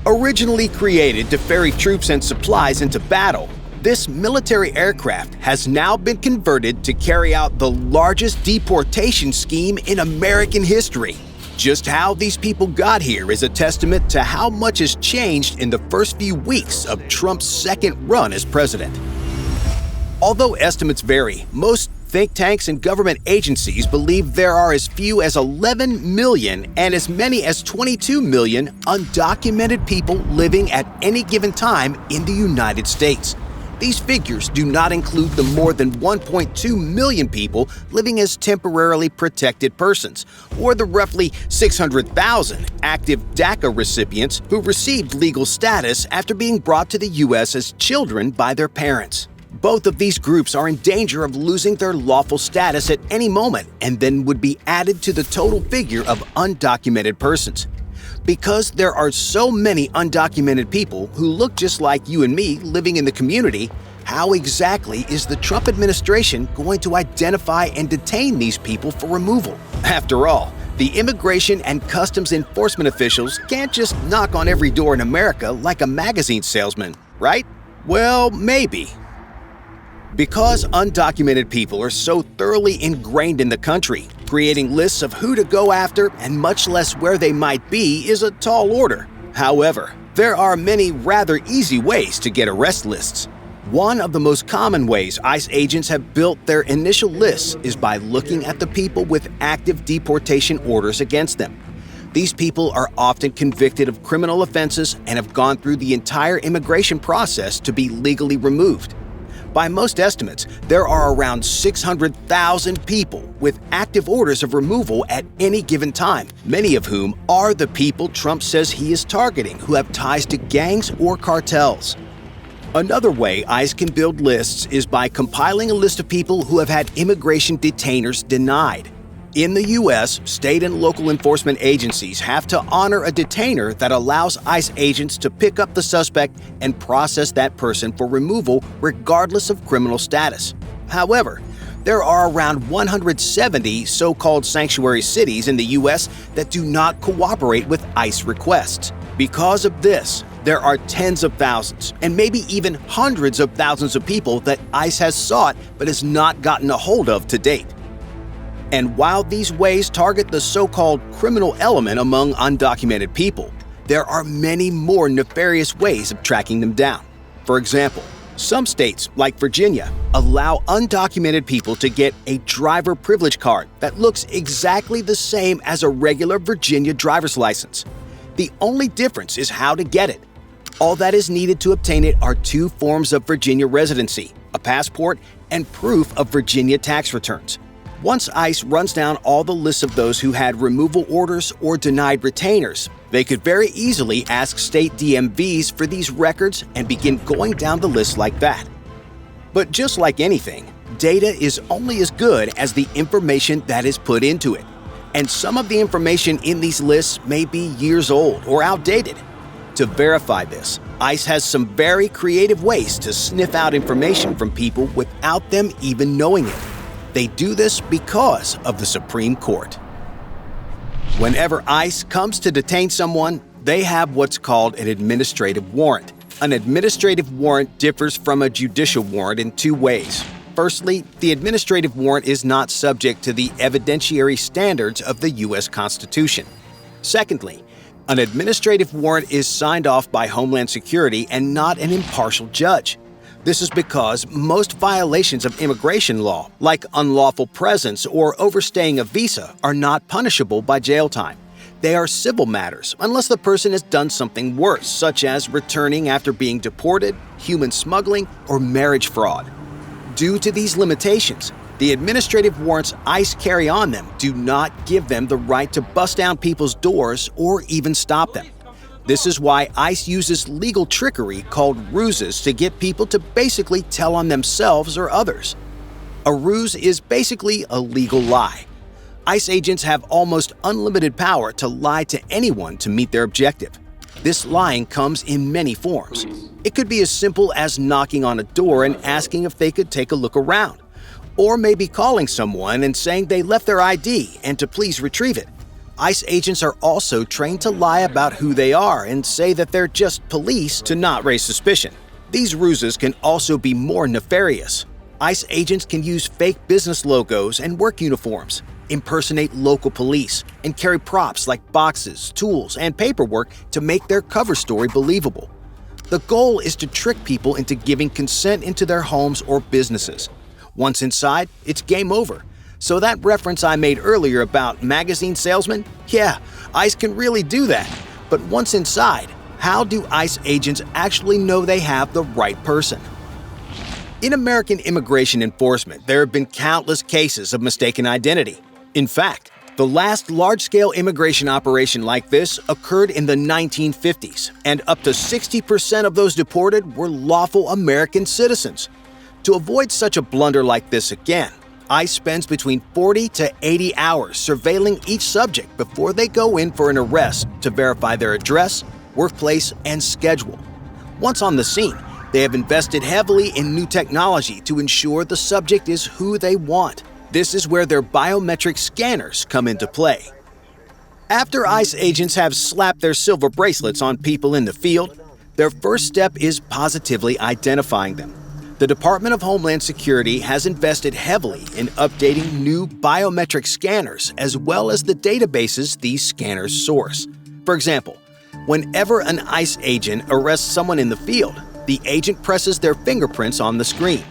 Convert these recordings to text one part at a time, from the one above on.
Originally created to ferry troops and supplies into battle, this military aircraft has now been converted to carry out the largest deportation scheme in American history. Just how these people got here is a testament to how much has changed in the first few weeks of Trump's second run as president. Although estimates vary, most think tanks and government agencies believe there are as few as 11 million and as many as 22 million undocumented people living at any given time in the United States. These figures do not include the more than 1.2 million people living as temporarily protected persons, or the roughly 600,000 active DACA recipients who received legal status after being brought to the U.S. as children by their parents. Both of these groups are in danger of losing their lawful status at any moment and then would be added to the total figure of undocumented persons. Because there are so many undocumented people who look just like you and me living in the community, how exactly is the Trump administration going to identify and detain these people for removal? After all, the Immigration and Customs Enforcement officials can't just knock on every door in America like a magazine salesman, right? Well, maybe. Because undocumented people are so thoroughly ingrained in the country, creating lists of who to go after and much less where they might be is a tall order. However, there are many rather easy ways to get arrest lists. One of the most common ways ICE agents have built their initial lists is by looking at the people with active deportation orders against them. These people are often convicted of criminal offenses and have gone through the entire immigration process to be legally removed. By most estimates, there are around 600,000 people with active orders of removal at any given time, many of whom are the people Trump says he is targeting who have ties to gangs or cartels. Another way ICE can build lists is by compiling a list of people who have had immigration detainers denied. In the U.S., state and local enforcement agencies have to honor a detainer that allows ICE agents to pick up the suspect and process that person for removal regardless of criminal status. However, there are around 170 so-called sanctuary cities in the U.S. that do not cooperate with ICE requests. Because of this, there are tens of thousands and maybe even hundreds of thousands of people that ICE has sought but has not gotten a hold of to date. And while these ways target the so-called criminal element among undocumented people, there are many more nefarious ways of tracking them down. For example, some states, like Virginia, allow undocumented people to get a driver privilege card that looks exactly the same as a regular Virginia driver's license. The only difference is how to get it. All that is needed to obtain it are two forms of Virginia residency, a passport, and proof of Virginia tax returns. Once ICE runs down all the lists of those who had removal orders or denied retainers, they could very easily ask state DMVs for these records and begin going down the list like that. But just like anything, data is only as good as the information that is put into it. And some of the information in these lists may be years old or outdated. To verify this, ICE has some very creative ways to sniff out information from people without them even knowing it. They do this because of the Supreme Court. Whenever ICE comes to detain someone, they have what's called an administrative warrant. An administrative warrant differs from a judicial warrant in two ways. Firstly, the administrative warrant is not subject to the evidentiary standards of the U.S. Constitution. Secondly, an administrative warrant is signed off by Homeland Security and not an impartial judge. This is because most violations of immigration law, like unlawful presence or overstaying a visa, are not punishable by jail time. They are civil matters unless the person has done something worse, such as returning after being deported, human smuggling, or marriage fraud. Due to these limitations, the administrative warrants ICE carry on them do not give them the right to bust down people's doors or even stop them. This is why ICE uses legal trickery called ruses to get people to basically tell on themselves or others. A ruse is basically a legal lie. ICE agents have almost unlimited power to lie to anyone to meet their objective. This lying comes in many forms. It could be as simple as knocking on a door and asking if they could take a look around, or maybe calling someone and saying they left their ID and to please retrieve it. ICE agents are also trained to lie about who they are and say that they're just police to not raise suspicion. These ruses can also be more nefarious. ICE agents can use fake business logos and work uniforms, impersonate local police, and carry props like boxes, tools, and paperwork to make their cover story believable. The goal is to trick people into giving consent into their homes or businesses. Once inside, it's game over. So that reference I made earlier about magazine salesmen? Yeah, ICE can really do that. But once inside, how do ICE agents actually know they have the right person? In American immigration enforcement, there have been countless cases of mistaken identity. In fact, the last large-scale immigration operation like this occurred in the 1950s, and up to 60% of those deported were lawful American citizens. To avoid such a blunder like this again, ICE spends between 40 to 80 hours surveilling each subject before they go in for an arrest to verify their address, workplace, and schedule. Once on the scene, they have invested heavily in new technology to ensure the subject is who they want. This is where their biometric scanners come into play. After ICE agents have slapped their silver bracelets on people in the field, their first step is positively identifying them. The Department of Homeland Security has invested heavily in updating new biometric scanners as well as the databases these scanners source. For example, whenever an ICE agent arrests someone in the field, the agent presses their fingerprints on the screen.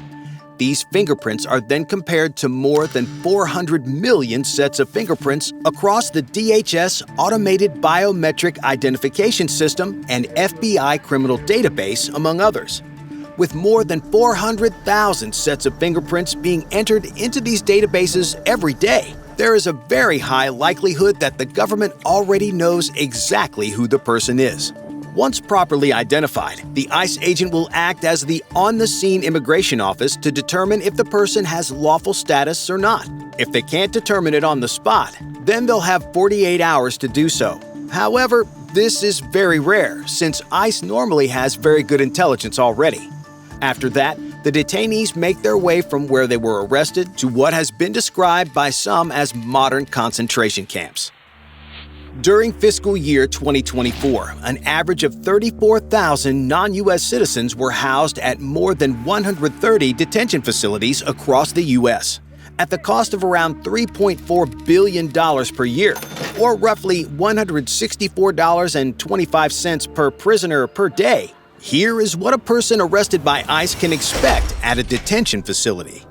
These fingerprints are then compared to more than 400 million sets of fingerprints across the DHS Automated Biometric Identification System and FBI Criminal Database, among others. With more than 400,000 sets of fingerprints being entered into these databases every day, there is a very high likelihood that the government already knows exactly who the person is. Once properly identified, the ICE agent will act as the on-the-scene immigration office to determine if the person has lawful status or not. If they can't determine it on the spot, then they'll have 48 hours to do so. However, this is very rare since ICE normally has very good intelligence already. After that, the detainees make their way from where they were arrested to what has been described by some as modern concentration camps. During fiscal year 2024, an average of 34,000 non-U.S. citizens were housed at more than 130 detention facilities across the U.S. at the cost of around $3.4 billion per year, or roughly $164.25 per prisoner per day. Here is what a person arrested by ICE can expect at a detention facility.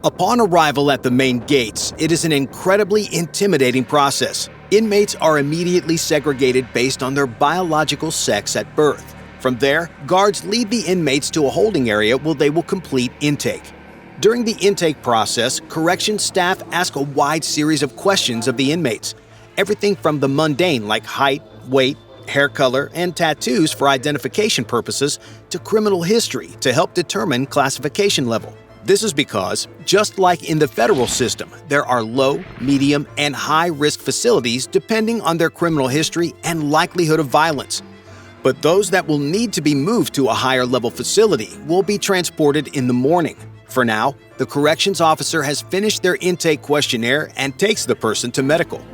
Upon arrival at the main gates, it is an incredibly intimidating process. Inmates are immediately segregated based on their biological sex at birth. From there, guards lead the inmates to a holding area where they will complete intake. During the intake process, corrections staff ask a wide series of questions of the inmates. Everything from the mundane like height, weight, hair color, and tattoos for identification purposes to criminal history to help determine classification level. This is because, just like in the federal system, there are low, medium, and high-risk facilities depending on their criminal history and likelihood of violence. But those that will need to be moved to a higher-level facility will be transported in the morning. For now, the corrections officer has finished their intake questionnaire and takes the person to medical.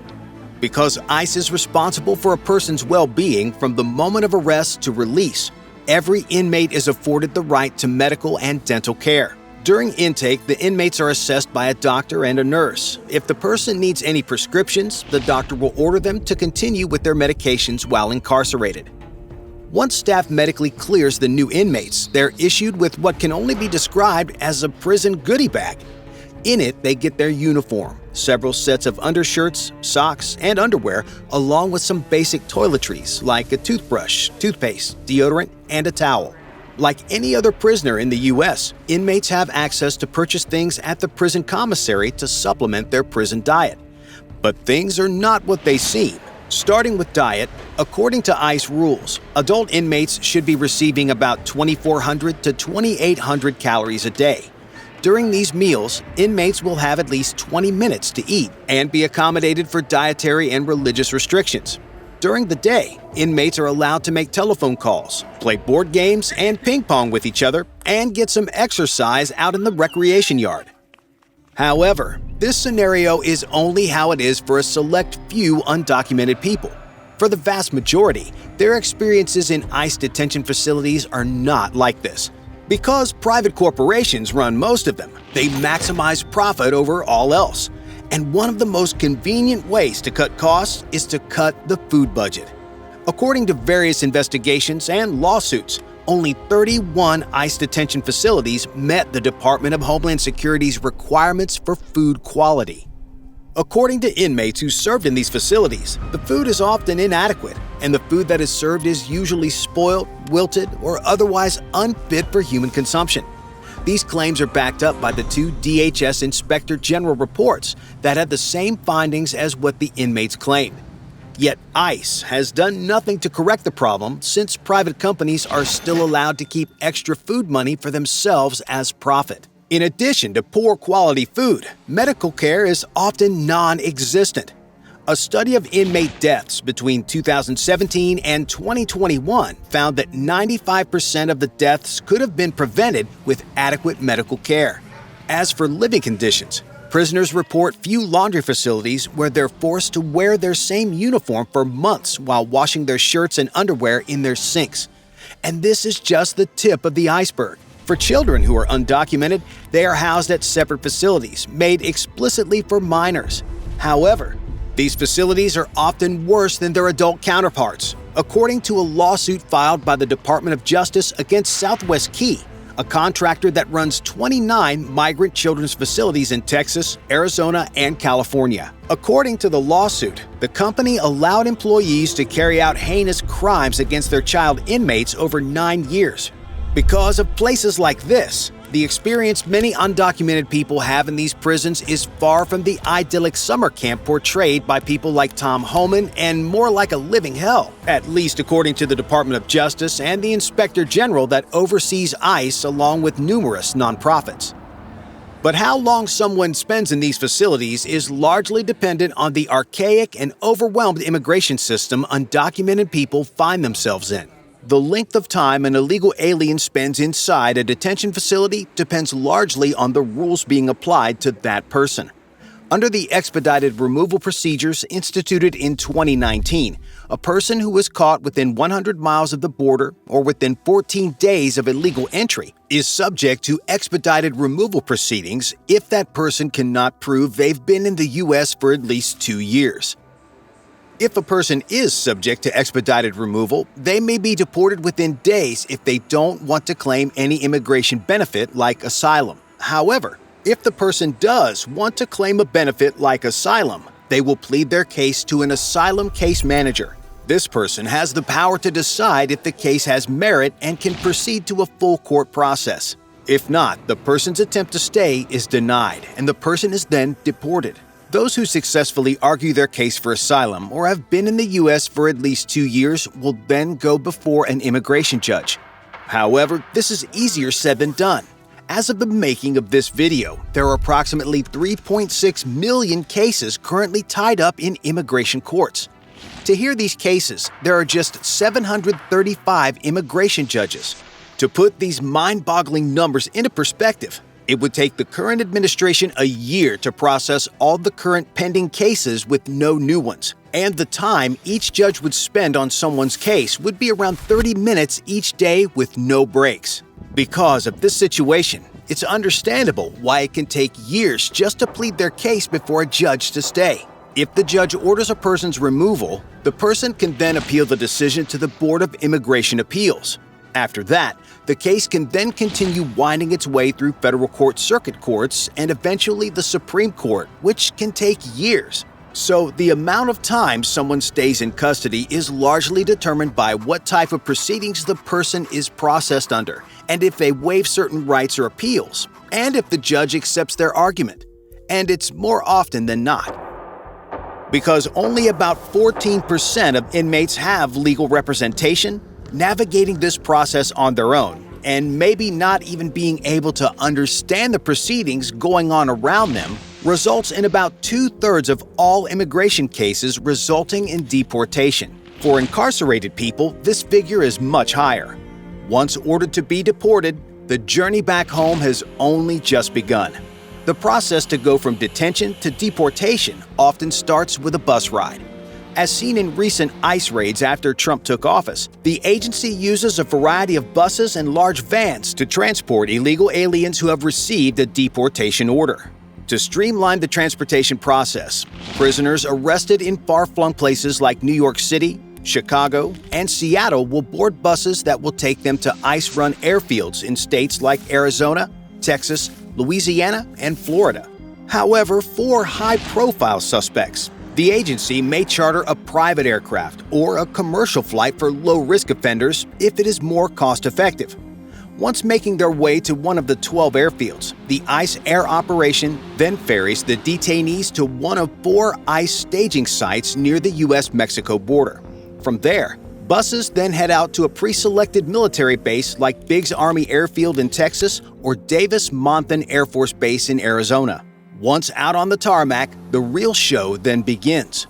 Because ICE is responsible for a person's well-being from the moment of arrest to release, every inmate is afforded the right to medical and dental care. During intake, the inmates are assessed by a doctor and a nurse. If the person needs any prescriptions, the doctor will order them to continue with their medications while incarcerated. Once staff medically clears the new inmates, they're issued with what can only be described as a prison goodie bag. In it, they get their uniform, several sets of undershirts, socks, and underwear, along with some basic toiletries like a toothbrush, toothpaste, deodorant, and a towel. Like any other prisoner in the U.S., inmates have access to purchase things at the prison commissary to supplement their prison diet. But things are not what they seem. Starting with diet, according to ICE rules, adult inmates should be receiving about 2,400 to 2,800 calories a day. During these meals, inmates will have at least 20 minutes to eat and be accommodated for dietary and religious restrictions. During the day, inmates are allowed to make telephone calls, play board games and ping pong with each other, and get some exercise out in the recreation yard. However, This scenario is only how it is for a select few undocumented people. For the vast majority, their experiences in ICE detention facilities are not like this. Because private corporations run most of them, they maximize profit over all else. And one of the most convenient ways to cut costs is to cut the food budget. According to various investigations and lawsuits, only 31 ICE detention facilities met the Department of Homeland Security's requirements for food quality. According to inmates who served in these facilities, the food is often inadequate, and the food that is served is usually spoiled, wilted, or otherwise unfit for human consumption. These claims are backed up by the 2 DHS Inspector General reports that had the same findings as what the inmates claimed. Yet ICE has done nothing to correct the problem since private companies are still allowed to keep extra food money for themselves as profit. In addition to poor quality food, medical care is often non-existent. A study of inmate deaths between 2017 and 2021 found that 95% of the deaths could have been prevented with adequate medical care. As for living conditions, prisoners report few laundry facilities where they're forced to wear their same uniform for months while washing their shirts and underwear in their sinks. And this is just the tip of the iceberg. For children who are undocumented, they are housed at separate facilities made explicitly for minors. However, these facilities are often worse than their adult counterparts, according to a lawsuit filed by the Department of Justice against Southwest Key, a contractor that runs 29 migrant children's facilities in Texas, Arizona, and California. According to the lawsuit, the company allowed employees to carry out heinous crimes against their child inmates over 9 years. Because of places like this, the experience many undocumented people have in these prisons is far from the idyllic summer camp portrayed by people like Tom Homan and more like a living hell, at least according to the Department of Justice and the Inspector General that oversees ICE along with numerous nonprofits. But how long someone spends in these facilities is largely dependent on the archaic and overwhelmed immigration system undocumented people find themselves in. The length of time an illegal alien spends inside a detention facility depends largely on the rules being applied to that person. Under the expedited removal procedures instituted in 2019, a person who is caught within 100 miles of the border or within 14 days of illegal entry is subject to expedited removal proceedings if that person cannot prove they've been in the U.S. for at least 2 years. If a person is subject to expedited removal, they may be deported within days if they don't want to claim any immigration benefit like asylum. However, if the person does want to claim a benefit like asylum, they will plead their case to an asylum case manager. This person has the power to decide if the case has merit and can proceed to a full court process. If not, the person's attempt to stay is denied and the person is then deported. Those who successfully argue their case for asylum or have been in the U.S. for at least 2 years will then go before an immigration judge. However, this is easier said than done. As of the making of this video, there are approximately 3.6 million cases currently tied up in immigration courts. To hear these cases, there are just 735 immigration judges. To put these mind-boggling numbers into perspective, it would take the current administration a year to process all the current pending cases with no new ones. And the time each judge would spend on someone's case would be around 30 minutes each day with no breaks. Because of this situation, it's understandable why it can take years just to plead their case before a judge to stay. If the judge orders a person's removal, the person can then appeal the decision to the Board of Immigration Appeals. After that, the case can then continue winding its way through federal court circuit courts and eventually the Supreme Court, which can take years. So the amount of time someone stays in custody is largely determined by what type of proceedings the person is processed under, and if they waive certain rights or appeals, and if the judge accepts their argument. And it's more often than not. Because only about 14% of inmates have legal representation, navigating this process on their own, and maybe not even being able to understand the proceedings going on around them, results in about 2/3 of all immigration cases resulting in deportation. For incarcerated people, this figure is much higher. Once ordered to be deported, the journey back home has only just begun. The process to go from detention to deportation often starts with a bus ride. As seen in recent ICE raids after Trump took office, the agency uses a variety of buses and large vans to transport illegal aliens who have received a deportation order. To streamline the transportation process, prisoners arrested in far-flung places like New York City, Chicago, and Seattle will board buses that will take them to ICE-run airfields in states like Arizona, Texas, Louisiana, and Florida. However, for high-profile suspects, the agency may charter a private aircraft or a commercial flight for low-risk offenders if it is more cost-effective. Once making their way to one of the 12 airfields, the ICE air operation then ferries the detainees to one of 4 ICE staging sites near the U.S.-Mexico border. From there, buses then head out to a pre-selected military base like Biggs Army Airfield in Texas or Davis-Monthan Air Force Base in Arizona. Once out on the tarmac, the real show then begins.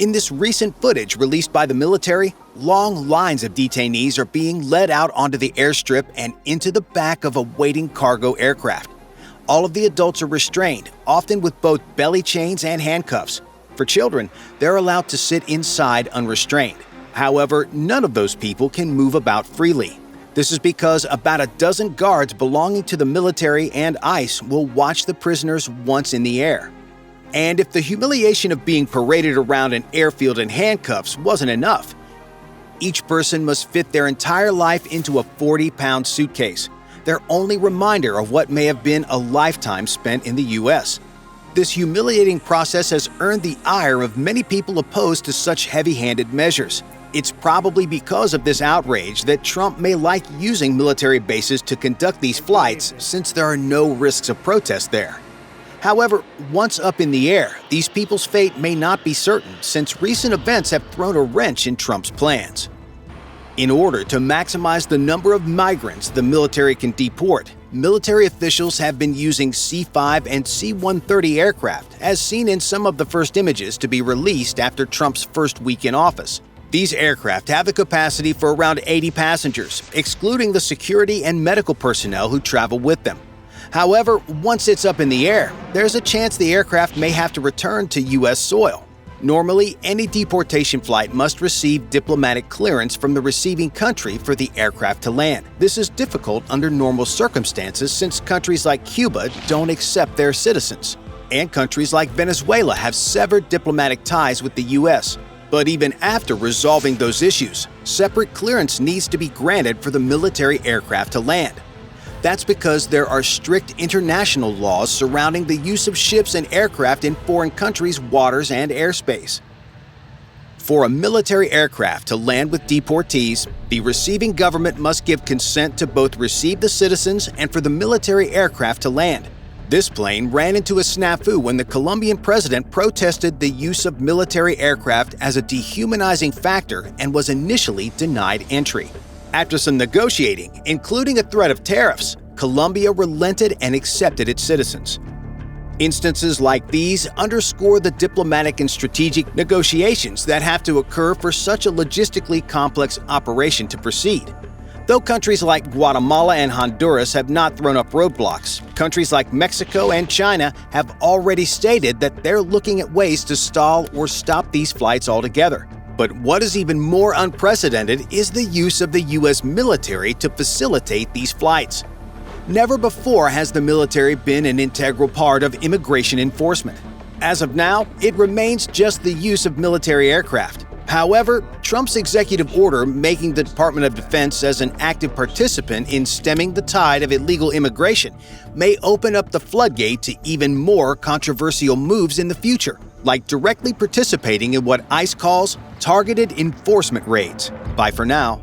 In this recent footage released by the military, long lines of detainees are being led out onto the airstrip and into the back of a waiting cargo aircraft. All of the adults are restrained, often with both belly chains and handcuffs. For children, they're allowed to sit inside unrestrained. However, none of those people can move about freely. This is because about a dozen guards belonging to the military and ICE will watch the prisoners once in the air. And if the humiliation of being paraded around an airfield in handcuffs wasn't enough, each person must fit their entire life into a 40-pound suitcase, their only reminder of what may have been a lifetime spent in the U.S. This humiliating process has earned the ire of many people opposed to such heavy-handed measures. It's probably because of this outrage that Trump may like using military bases to conduct these flights, since there are no risks of protest there. However, once up in the air, these people's fate may not be certain, since recent events have thrown a wrench in Trump's plans. In order to maximize the number of migrants the military can deport, military officials have been using C-5 and C-130 aircraft, as seen in some of the first images to be released after Trump's first week in office. These aircraft have the capacity for around 80 passengers, excluding the security and medical personnel who travel with them. However, once it's up in the air, there's a chance the aircraft may have to return to U.S. soil. Normally, any deportation flight must receive diplomatic clearance from the receiving country for the aircraft to land. This is difficult under normal circumstances since countries like Cuba don't accept their citizens, and countries like Venezuela have severed diplomatic ties with the U.S. But even after resolving those issues, separate clearance needs to be granted for the military aircraft to land. That's because there are strict international laws surrounding the use of ships and aircraft in foreign countries' waters and airspace. For a military aircraft to land with deportees, the receiving government must give consent to both receive the citizens and for the military aircraft to land. This plane ran into a snafu when the Colombian president protested the use of military aircraft as a dehumanizing factor and was initially denied entry. After some negotiating, including a threat of tariffs, Colombia relented and accepted its citizens. Instances like these underscore the diplomatic and strategic negotiations that have to occur for such a logistically complex operation to proceed. Though countries like Guatemala and Honduras have not thrown up roadblocks, countries like Mexico and China have already stated that they're looking at ways to stall or stop these flights altogether. But what is even more unprecedented is the use of the U.S. military to facilitate these flights. Never before has the military been an integral part of immigration enforcement. As of now, it remains just the use of military aircraft. However, Trump's executive order making the Department of Defense as an active participant in stemming the tide of illegal immigration may open up the floodgate to even more controversial moves in the future, like directly participating in what ICE calls targeted enforcement raids. Bye for now.